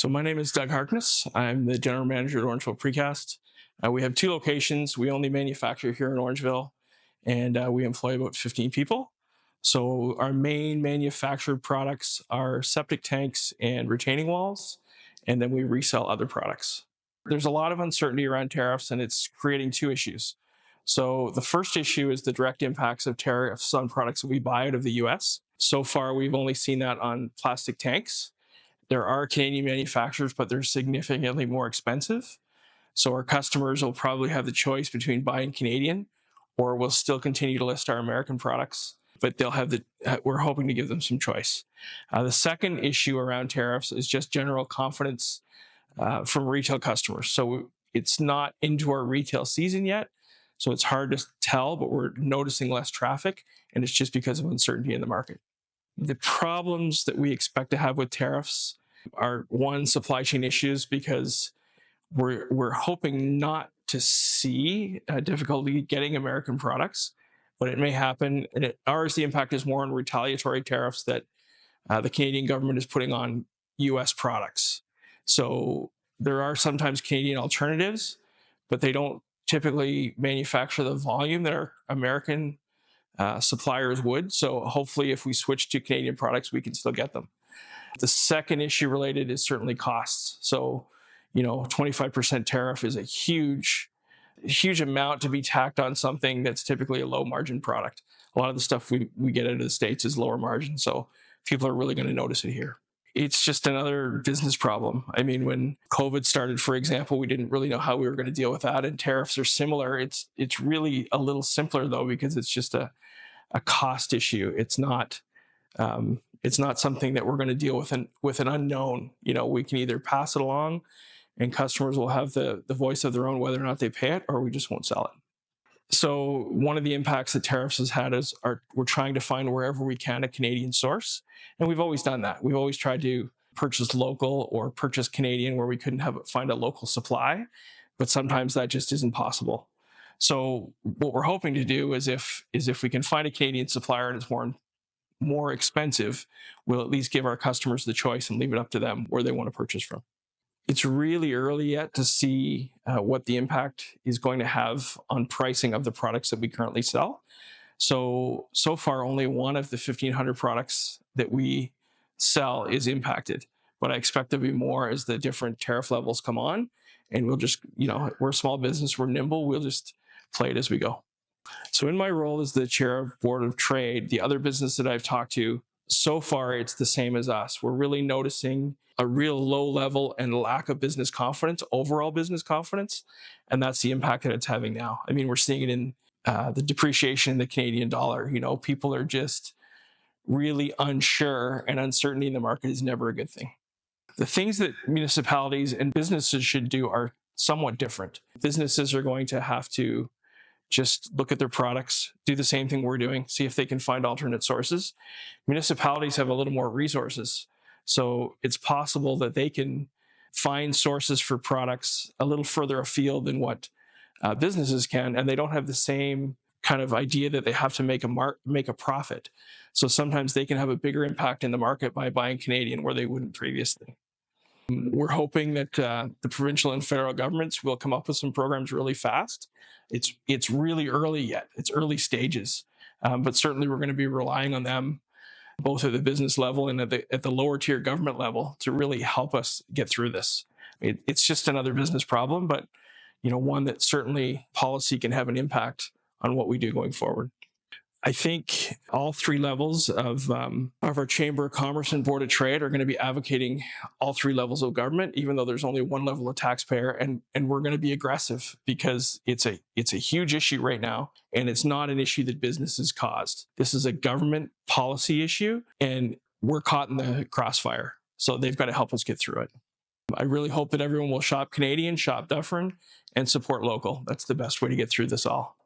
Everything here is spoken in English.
So my name is Doug Harkness. I'm the general manager at Orangeville Precast. We have two locations. We only manufacture here in Orangeville, and we employ about 15 people. So our main manufactured products are septic tanks and retaining walls, and then we resell other products. There's a lot of uncertainty around tariffs, and it's creating two issues. So the first issue is the direct impacts of tariffs on products that we buy out of the US. So far, we've only seen that on plastic tanks. There are Canadian manufacturers, but they're significantly more expensive. So our customers will probably have the choice between buying Canadian, or we'll still continue to list our American products, but we're hoping to give them some choice. The second issue around tariffs is just general confidence from retail customers. So it's not into our retail season yet, so it's hard to tell, but we're noticing less traffic, and it's just because of uncertainty in the market. The problems that we expect to have with tariffs are, one, supply chain issues, because we're hoping not to see difficulty getting American products, but it may happen. And the impact is more on retaliatory tariffs that the Canadian government is putting on US products. So there are sometimes Canadian alternatives, but they don't typically manufacture the volume that our American suppliers would. So hopefully if we switch to Canadian products, we can still get them. The second issue related is certainly costs. So, 25% tariff is a huge amount to be tacked on something that's typically a low margin product. A lot of the stuff we get out of the States is lower margin. So people are really going to notice it here. It's just another business problem. I mean, when COVID started, for example, we didn't really know how we were going to deal with that. And tariffs are similar. It's really a little simpler though, because it's just a cost issue. It's not something that we're going to deal with an unknown. We can either pass it along and customers will have the voice of their own whether or not they pay it, or we just won't sell it. So one of the impacts that tariffs has had is we're trying to find wherever we can a Canadian source. And we've always done that. We've always tried to purchase local or purchase Canadian where we couldn't find a local supply, but sometimes that just isn't possible. So what we're hoping to do is if we can find a Canadian supplier and it's more expensive, we'll at least give our customers the choice and leave it up to them where they want to purchase from. It's really early yet to see what the impact is going to have on pricing of the products that we currently sell. So far, only one of the 1,500 products that we sell is impacted, but I expect there'll be more as the different tariff levels come on, and we'll just, we're a small business, we're nimble, we'll just play it as we go. So in my role as the chair of Board of Trade, the other business that I've talked to, so far it's the same as us. We're really noticing a real low level and lack of business confidence, overall business confidence, and that's the impact that it's having now. I mean, we're seeing it in the depreciation in the Canadian dollar. People are just really unsure, and uncertainty in the market is never a good thing. The things that municipalities and businesses should do are somewhat different. Businesses are going to have to just look at their products, do the same thing we're doing, see if they can find alternate sources. Municipalities have a little more resources, so it's possible that they can find sources for products a little further afield than what businesses can, and they don't have the same kind of idea that they have to make a profit. So sometimes they can have a bigger impact in the market by buying Canadian where they wouldn't previously. We're hoping that the provincial and federal governments will come up with some programs really fast. It's really early yet. It's early stages, but certainly we're going to be relying on them, both at the business level and at the lower tier government level, to really help us get through this. It's just another business problem, but one that certainly policy can have an impact on what we do going forward. I think all three levels of our Chamber of Commerce and Board of Trade are going to be advocating all three levels of government, even though there's only one level of taxpayer, and we're going to be aggressive because it's a huge issue right now, and it's not an issue that businesses caused. This is a government policy issue, and we're caught in the crossfire, so they've got to help us get through it. I really hope that everyone will shop Canadian, shop Dufferin, and support local. That's the best way to get through this all.